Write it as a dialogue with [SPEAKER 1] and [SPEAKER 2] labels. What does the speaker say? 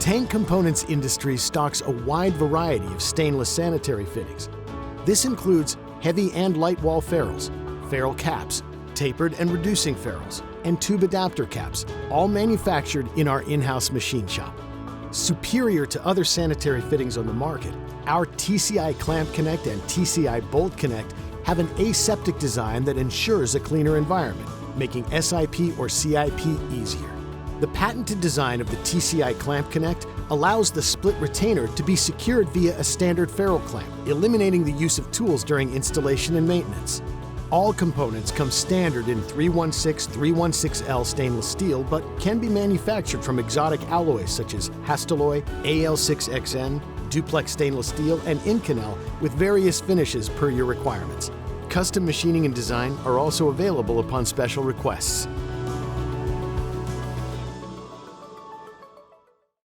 [SPEAKER 1] Tank Components industry stocks a wide variety of stainless sanitary fittings. This includes heavy and light wall ferrules, ferrule caps, tapered and reducing ferrules, and tube adapter caps, all manufactured in our in-house machine shop. Superior to other sanitary fittings on the market, our TCI ClampConnect and TCI BoltConnect have an aseptic design that ensures a cleaner environment, making SIP or CIP easier. The patented design of the TCI ClampConnect allows the split retainer to be secured via a standard ferrule clamp, eliminating the use of tools during installation and maintenance. All components come standard in 316/316L stainless steel, but can be manufactured from exotic alloys such as Hastelloy, AL6XN, Duplex stainless steel, and Inconel with various finishes per your requirements. Custom machining and design are also available upon special requests.